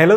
Hello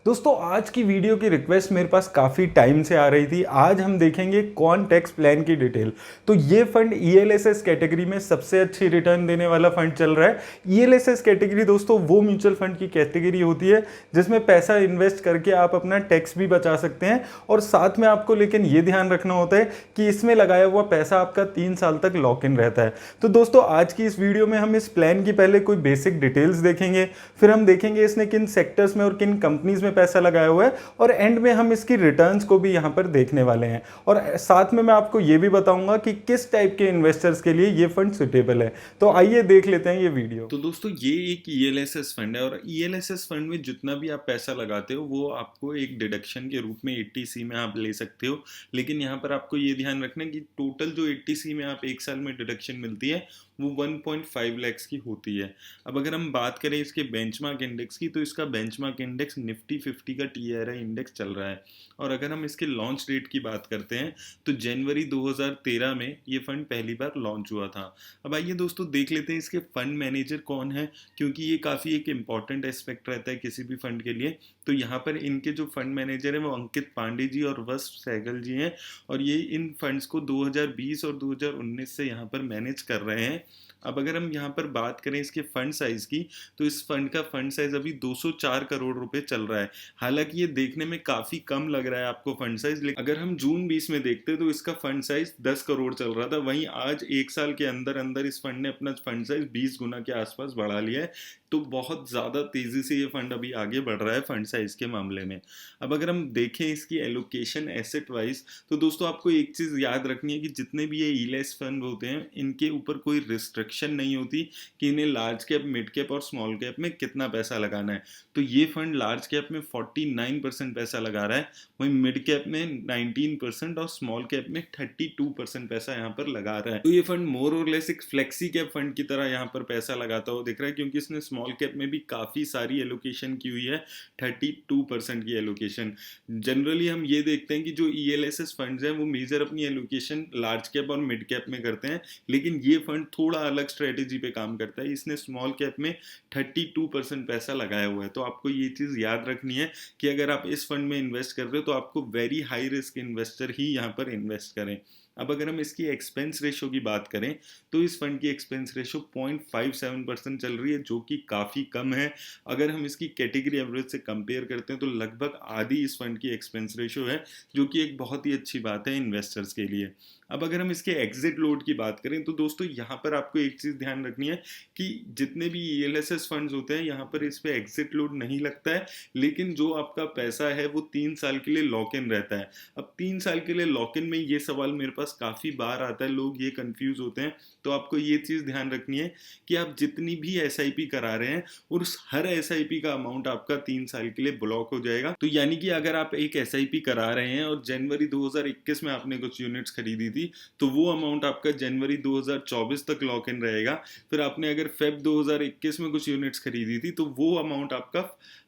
दोस्तों आज की वीडियो की रिक्वेस्ट मेरे पास काफ़ी टाइम से आ रही थी। आज हम देखेंगे कौन टैक्स प्लान की डिटेल। तो ये फंड ईएलएसएस कैटेगरी में सबसे अच्छी रिटर्न देने वाला फंड चल रहा है। ईएलएसएस कैटेगरी दोस्तों वो म्यूचुअल फंड की कैटेगरी होती है जिसमें पैसा इन्वेस्ट करके आप अपना टैक्स भी बचा सकते हैं, और साथ में आपको लेकिन ये ध्यान रखना होता है कि इसमें लगाया हुआ पैसा आपका 3 साल तक लॉक इन रहता है। तो दोस्तों आज की इस वीडियो में हम इस प्लान की पहले कोई बेसिक डिटेल्स देखेंगे, फिर हम देखेंगे इसने किन सेक्टर्स में और किन कंपनीज में पैसा लगाया हुआ है, और एंड में हम इसकी रिटर्न्स को भी यहाँ पर देखने वाले हैं। और साथ में मैं आपको ये भी बताऊंगा कि किस टाइप के इन्वेस्टर्स के लिए ये फंड सुटेबल है। तो आइए देख लेते हैं ये वीडियो। तो दोस्तों ये एक ईएलएसएस फंड है और ईएलएसएस फंड में जितना भी आप पैसा लगाते हो वो आपको एक डिडक्शन के रूप में 80C में आप ले सकते हो। लेकिन यहाँ पर आपको ये ध्यान रखना है कि टोटल जो 80C में आप एक साल में डिडक्शन मिलती है वो 1.5 लाख की होती है। अब अगर हम बात करें इसके बेंचमार्क इंडेक्स की, तो इसका बेंचमार्क इंडेक्स निफ्टी 50 का TRI इंडेक्स चल रहा है। और अगर हम इसके लॉन्च डेट की बात करते हैं तो जनवरी 2013 में ये फंड पहली बार लॉन्च हुआ था। अब आइए दोस्तों देख लेते हैं इसके फंड मैनेजर कौन है, क्योंकि ये काफ़ी एक इम्पॉर्टेंट एस्पेक्ट रहता है किसी भी फंड के लिए। तो यहाँ पर इनके जो फंड मैनेजर हैं वो अंकित पांडे जी और वस सहगल जी हैं, और ये इन फंड्स को 2020 और 2019 से यहाँ पर मैनेज कर रहे हैं। अब अगर हम यहाँ पर बात करें इसके फंड साइज की, तो इस फंड का फंड साइज अभी 204 करोड़ रुपए चल रहा है। हालांकि ये देखने में काफी कम लग रहा है आपको फंड साइज, लेकिन अगर हम जून 20 में देखते तो इसका फंड साइज 10 करोड़ चल रहा था। वहीं आज एक साल के अंदर अंदर इस फंड ने अपना फंड साइज 20 गुना के आसपास बढ़ा लिया है। तो बहुत ज्यादा तेजी से ये फंड अभी आगे बढ़ रहा है फंड साइज के मामले में। अब अगर हम देखें इसकी एलोकेशन एसेट वाइज, तो दोस्तों आपको एक चीज याद रखनी है कि जितने भी ये ईलेस फंड होते हैं इनके ऊपर कोई रिस्ट्रिक्शन नहीं होती कि इन्हें लार्ज कैप, मिड कैप और स्मॉल कैप में कितना पैसा लगाना है। तो ये फंड लार्ज कैप में 49% पैसा लगा रहा है, वहीं मिड कैप में 19% और स्मॉल कैप में 32% पैसा यहाँ पर लगा रहा है। तो ये फंड मोर और लेस एक फ्लेक्सी कैप फंड की तरह यहाँ पर पैसा लगाता हुआ दिख रहा है, क्योंकि इसने स्मॉल कैप में भी काफी सारी एलोकेशन की हुई है, 32% की एलोकेशन। जनरली हम ये देखते हैं कि जो ईएलएसएस फंड्स हैं वो मेजर अपनी एलोकेशन लार्ज कैप और मिड कैप में करते हैं, लेकिन ये फंड थोड़ा अलग स्ट्रेटेजी पे काम करता है। इसने स्मॉल कैप में 32% पैसा लगाया हुआ है। तो आपको ये चीज याद रखनी है कि अगर आप इस फंड में इन्वेस्ट कर रहे हो तो आपको वेरी हाई रिस्क इन्वेस्टर ही यहाँ पर इन्वेस्ट करें। अब अगर हम इसकी एक्सपेंस रेशो की बात करें तो इस फंड की एक्सपेंस रेशो 0.57% चल रही है, जो कि काफ़ी कम है। अगर हम इसकी कैटेगरी एवरेज से कंपेयर करते हैं तो लगभग आधी इस फंड की एक्सपेंस रेशो है, जो कि एक बहुत ही अच्छी बात है इन्वेस्टर्स के लिए। अब अगर हम इसके एग्जिट लोड की बात करें तो दोस्तों यहाँ पर आपको एक चीज़ ध्यान रखनी है कि जितने भी ईएलएसएस फंड्स होते हैं यहाँ पर इस पे एग्जिट लोड नहीं लगता है, लेकिन जो आपका पैसा है वो 3 साल के लिए लॉक इन रहता है। अब 3 साल के लिए लॉक इन में ये सवाल मेरे पास काफ़ी बार आता है, लोग ये कंफ्यूज होते हैं। तो आपको ये चीज़ ध्यान रखनी है कि आप जितनी भी एसआईपी करा रहे हैं और उस हर एसआईपी का अमाउंट आपका 3 साल के लिए ब्लॉक हो जाएगा। तो यानी कि अगर आप एक एसआईपी करा रहे हैं और जनवरी 2021 में आपने कुछ यूनिट्स खरीदी थी, तो वो अमाउंट आपका जनवरी 2024 तक लॉक इन रहेगा। फिर आपने अगर फेब 2021 में कुछ यूनिट्स खरीदी थी तो वो अमाउंट आपका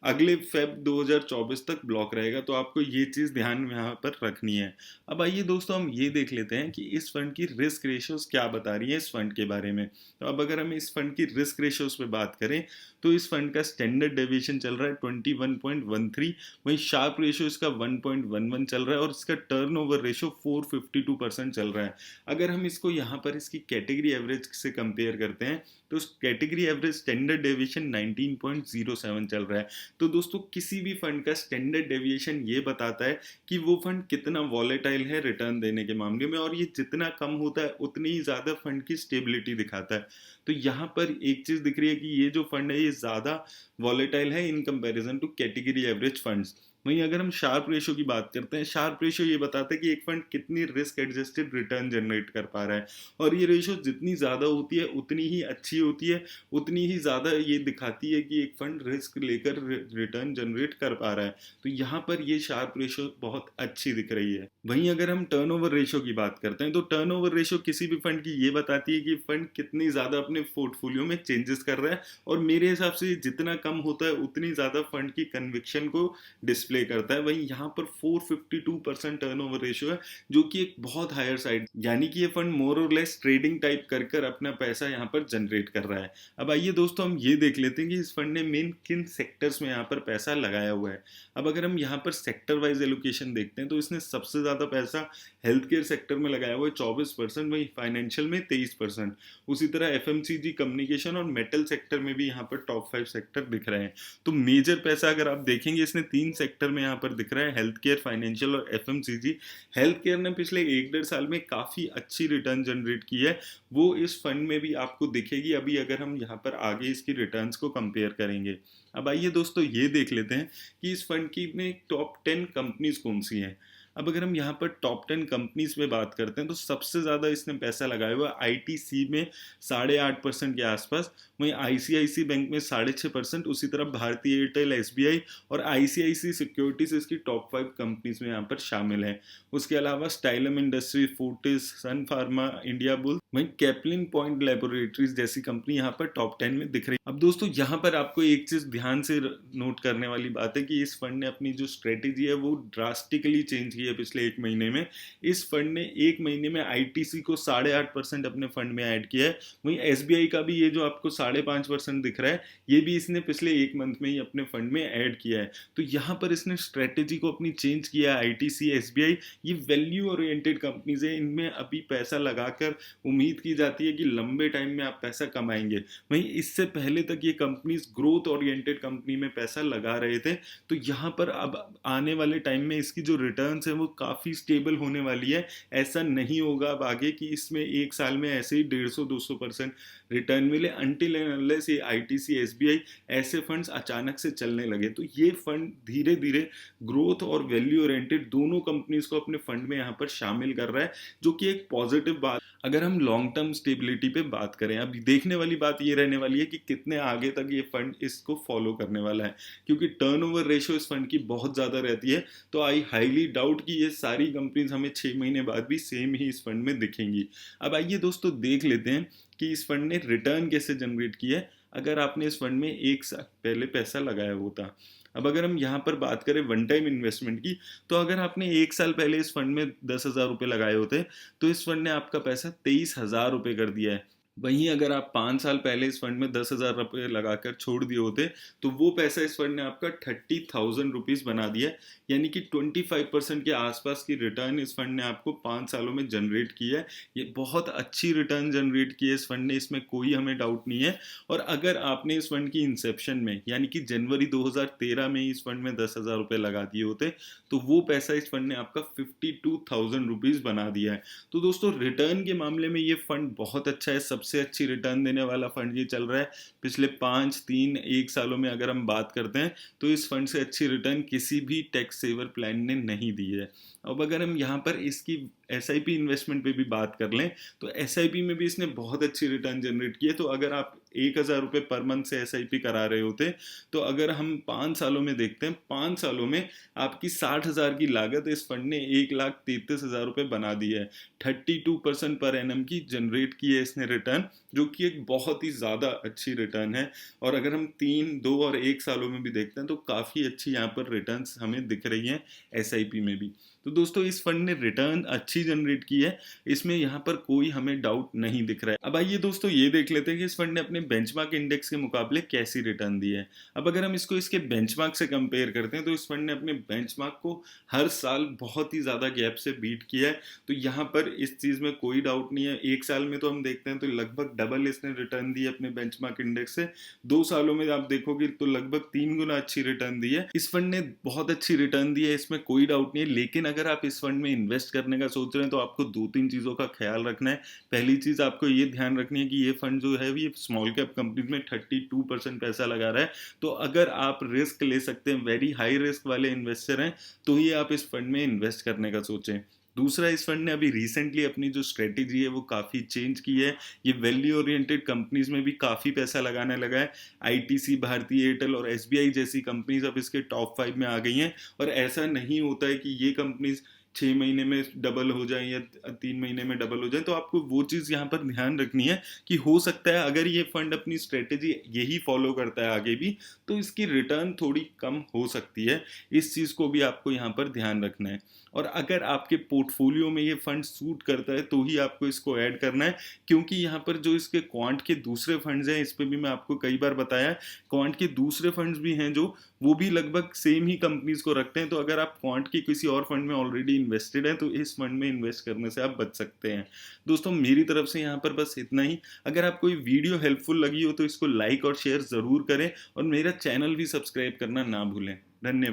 अगले फेब 2024 तक ब्लॉक रहेगा। तो आपको ये चीज़ ध्यान में यहाँ पर रखनी है। अब आइए दोस्तों हम ये देख लेते हैं कि इस फंड की रिस्क रेशियोज क्या बता रही है इस फंड के बारे में। तो अब अगर हम इस फंड की रिस्क रेशियोज पे बात करें तो इस फंड का स्टैंडर्ड डेविएशन चल रहा है 21.13, वहीं शार्प रेशियो इसका 1.11 चल रहा है, और इसका टर्नओवर रेशियो 452% चल रहा है। अगर हम इसको यहाँ पर इसकी कैटेगरी एवरेज से कंपेयर करते हैं तो कैटेगरी एवरेज स्टैंडर्ड डेविएशन 19.07 चल रहा है। तो दोस्तों किसी भी फंड का स्टैंडर्ड डेविएशन ये बताता है कि वो फंड कितना वॉलेटाइल है रिटर्न देने के मामले में, और ये जितना कम होता है उतनी ही ज़्यादा फंड की स्टेबिलिटी दिखाता है। तो यहाँ पर एक चीज़ दिख रही है कि ये जो फंड है ये ज़्यादा वॉलेटाइल है in comparison to category average funds. वहीं अगर हम शार्प रेशो की बात करते हैं, शार्प रेशो ये बताता है कि एक फंड कितनी रिस्क एडजस्टेड रिटर्न जनरेट कर पा रहा है, और ये रेशो जितनी ज़्यादा होती है उतनी ही अच्छी होती है, उतनी ही ज़्यादा ये दिखाती है कि एक फंड रिस्क लेकर रिटर्न जनरेट कर पा रहा है। तो यहाँ पर ये शार्प रेशो बहुत अच्छी दिख रही है। वहीं अगर हम टर्नओवर रेशो की बात करते हैं तो टर्नओवर रेशो किसी भी फंड की ये बताती है कि फंड कितनी ज़्यादा अपने पोर्टफोलियो में चेंजेस कर रहा है, और मेरे हिसाब से जितना कम होता है उतनी ज़्यादा फंड की कन्विक्शन को डिस्प्ले करता है। वहीं यहाँ पर 452% टर्नओवर रेशियो है, जो कि एक बहुत हायर साइड, यानी कि ये फंड मोर और लेस ट्रेडिंग टाइप कर कर अपना पैसा यहाँ पर जनरेट कर रहा है। अब आइए दोस्तों हम ये देख लेते हैं कि इस फंड ने मेन किन सेक्टर्स में यहाँ पर पैसा लगाया हुआ है। अब अगर हम यहाँ पर सेक्टर वाइज एलोकेशन देखते हैं तो इसने सबसे ज़्यादा पैसा हेल्थ केयर सेक्टर में लगाया हुआ है 24%, वहीं फाइनेंशियल में 23%। उसी तरह एफएमसीजी, कम्युनिकेशन और मेटल सेक्टर में भी यहाँ पर टॉप 5 सेक्टर दिख रहे हैं। तो मेजर पैसा अगर आप देखेंगे इसने 3 सेक्टर में यहाँ पर दिख रहा है, हेल्थ केयर, फाइनेंशियल और एफएमसीजी। हेल्थ केयर ने पिछले 1-1.5 साल में काफ़ी अच्छी रिटर्न जनरेट की है, वो इस फंड में भी आपको दिखेगी अभी अगर हम यहाँ पर आगे इसकी रिटर्न्स को कंपेयर करेंगे। अब आइए दोस्तों ये देख लेते हैं कि इस फंड की में टॉप 10 कंपनीज कौन सी हैं। अब अगर हम यहाँ पर टॉप 10 कंपनीज में बात करते हैं तो सबसे ज़्यादा इसने पैसा लगाया हुआ आईटीसी में 8.5% के आसपास, वहीं आईसीआईसी बैंक में 6.5%, उसी तरह भारतीय एयरटेल, एसबीआई और आईसीआईसी सिक्योरिटीज इसकी टॉप 5 कंपनीज में यहाँ पर शामिल है। उसके अलावा स्टाइलम इंडस्ट्री, फोर्टिस, सन फार्मा, इंडिया बुल, वहीं कैपलिन पॉइंट लेबोरेटरीज जैसी कंपनी यहाँ पर टॉप 10 में दिख रही है। अब दोस्तों यहाँ पर आपको एक चीज ध्यान से नोट करने वाली बात है कि इस फंड ने अपनी जो स्ट्रेटेजी है वो ड्रास्टिकली चेंज की है पिछले 1 महीने में। इस फंड ने 1 महीने में आईटीसी को 8.5% अपने फंड में ऐड किया है, वहीं एसबीआई का भी ये जो आपको 5.5% दिख रहा है ये भी इसने पिछले 1 मंथ में ही अपने फंड में ऐड किया है। तो यहाँ पर इसने स्ट्रेटेजी को अपनी चेंज किया है। आईटीसी, एसबीआई ये वैल्यू ओरिएंटेड कंपनीज है, इनमें अभी पैसा लगाकर उम्मीद की जाती है कि लंबे टाइम में आप पैसा कमाएंगे। वहीं इससे पहले तक ये कंपनीज ग्रोथ ओरिएंटेड कंपनी में पैसा लगा रहे थे। तो यहाँ पर अब आने वाले टाइम में इसकी जो रिटर्न्स है वो काफ़ी स्टेबल होने वाली है। ऐसा नहीं होगा अब आगे कि इसमें 1 साल में ऐसे ही 150-200% रिटर्न मिले, अनटिल एंड अनलेस ये आईटीसी, एसबीआई ऐसे फंड्स अचानक से चलने लगे। तो ये फंड धीरे धीरे ग्रोथ और वैल्यू ओरिएंटेड दोनों कंपनीज को अपने फंड में यहाँ पर शामिल कर रहा है, जो कि एक पॉजिटिव बात। अगर हम लॉन्ग टर्म स्टेबिलिटी पे बात करें, अब देखने वाली बात ये रहने वाली है कि कितने आगे तक ये फंड इसको फॉलो करने वाला है, क्योंकि टर्नओवर रेशियो इस फंड की बहुत ज़्यादा रहती है। तो आई हाईली डाउट कि ये सारी कंपनीज हमें 6 महीने बाद भी सेम ही इस फंड में दिखेंगी। अब आइए दोस्तों देख लेते हैं कि इस फंड ने रिटर्न कैसे जनरेट किया है अगर आपने इस फंड में 1 साल पहले पैसा लगाया होता। अब अगर हम यहाँ पर बात करें वन टाइम इन्वेस्टमेंट की, तो अगर आपने 1 साल पहले इस फंड में 10,000 रुपये लगाए होते तो इस फंड ने आपका पैसा 23,000 रुपये कर दिया है। वहीं अगर आप 5 साल पहले इस फंड में 10,000 रुपये लगाकर छोड़ दिए होते तो वो पैसा इस फंड ने आपका 30,000 रुपीज़ बना दिया है, यानी कि 25% के आसपास की रिटर्न इस फंड ने आपको 5 सालों में जनरेट की है। ये बहुत अच्छी रिटर्न जनरेट की है इस फंड ने, इसमें कोई हमें डाउट नहीं है। और अगर आपने इस फंड की इंसेप्शन में यानी कि जनवरी 2013 में ही इस फंड में 10,000 रुपये लगा दिए होते तो वो पैसा इस फंड ने आपका 52,000 रुपीज़ बना दिया है। तो दोस्तों रिटर्न के मामले में ये फंड बहुत अच्छा है, सबसे अच्छी रिटर्न देने वाला फंड ये चल रहा है। पिछले 5, 3, 1 सालों में अगर हम बात करते हैं तो इस फंड से अच्छी रिटर्न किसी भी टैक्स सेवर प्लान ने नहीं दी है। अब अगर हम यहाँ पर इसकी एसआईपी इन्वेस्टमेंट पे भी बात कर लें तो एसआईपी में भी इसने बहुत अच्छी रिटर्न जनरेट की है। तो अगर आप 1,000 रुपये पर मंथ से एसआईपी करा रहे होते तो अगर हम 5 सालों में देखते हैं, 5 सालों में आपकी 60,000 की लागत इस फंड ने 1,33,000 रुपये बना दी है। 32% पर एनम की जनरेट की है इसने रिटर्न, जो कि एक बहुत ही ज़्यादा अच्छी रिटर्न है। और अगर हम 3, 2 और 1 सालों में भी देखते हैं तो काफ़ी अच्छी यहाँ पर रिटर्न्स हमें दिख रही हैं एसआईपी में भी। तो दोस्तों इस फंड ने रिटर्न अच्छी जनरेट की है, इसमें यहाँ पर कोई हमें डाउट नहीं दिख रहा है। अब आइए दोस्तों ये देख लेते हैं कि इस फंड ने अपने बेंचमार्क इंडेक्स के मुकाबले कैसी रिटर्न दी है। अब अगर हम इसको इसके बेंचमार्क से कंपेयर करते हैं तो इस फंड ने अपने बेंचमार्क को हर साल बहुत ही ज़्यादा गैप से बीट किया है। तो यहाँ पर इस चीज़ में कोई डाउट नहीं है। 1 साल में तो हम देखते हैं तो लगभग डबल इसने रिटर्न दी है अपने बेंचमार्क इंडेक्स से। 2 सालों में आप देखोगे तो लगभग 3 गुना अच्छी रिटर्न दी है। इस फंड ने बहुत अच्छी रिटर्न दी है, इसमें कोई डाउट नहीं है। लेकिन अगर आप इस फंड में इन्वेस्ट करने का सोच रहे हैं तो आपको 2-3 चीज़ों का ख्याल रखना है। पहली चीज़ आपको ये ध्यान रखनी है कि ये फंड जो है ये स्मॉल कैप कंपनीज में 32% पैसा लगा रहा है। तो अगर आप रिस्क ले सकते हैं, वेरी हाई रिस्क वाले इन्वेस्टर हैं, तो ही आप इस फंड में इन्वेस्ट करने का सोचें। दूसरा, इस फंड ने अभी रिसेंटली अपनी जो स्ट्रेटेजी है वो काफ़ी चेंज की है। ये वैल्यू ओरिएंटेड कंपनीज में भी काफ़ी पैसा लगाने लगा है। आईटीसी, भारतीय एयरटेल और एसबीआई जैसी कंपनीज अब इसके टॉप 5 में आ गई हैं। और ऐसा नहीं होता है कि ये कंपनीज 6 महीने में डबल हो जाए या 3 महीने में डबल हो जाए। तो आपको वो चीज़ यहाँ पर ध्यान रखनी है कि हो सकता है अगर ये फंड अपनी स्ट्रेटेजी यही फॉलो करता है आगे भी, तो इसकी रिटर्न थोड़ी कम हो सकती है। इस चीज़ को भी आपको यहाँ पर ध्यान रखना है। और अगर आपके पोर्टफोलियो में ये फंड सूट करता है तो ही आपको इसको ऐड करना है, क्योंकि यहाँ पर जो इसके क्वांट के दूसरे फंड्स हैं, इस पे भी मैं आपको कई बार बताया है, क्वांट के दूसरे फंड्स भी हैं जो वो भी लगभग सेम ही कंपनीज को रखते हैं। तो अगर आप क्वांट के किसी और फंड में ऑलरेडी इन्वेस्टेड हैं तो इस फंड में इन्वेस्ट करने से आप बच सकते हैं। दोस्तों मेरी तरफ से यहाँ पर बस इतना ही। अगर आपको ये वीडियो हेल्पफुल लगी हो तो इसको लाइक और शेयर ज़रूर करें और मेरा चैनल भी सब्सक्राइब करना ना भूलें। धन्यवाद।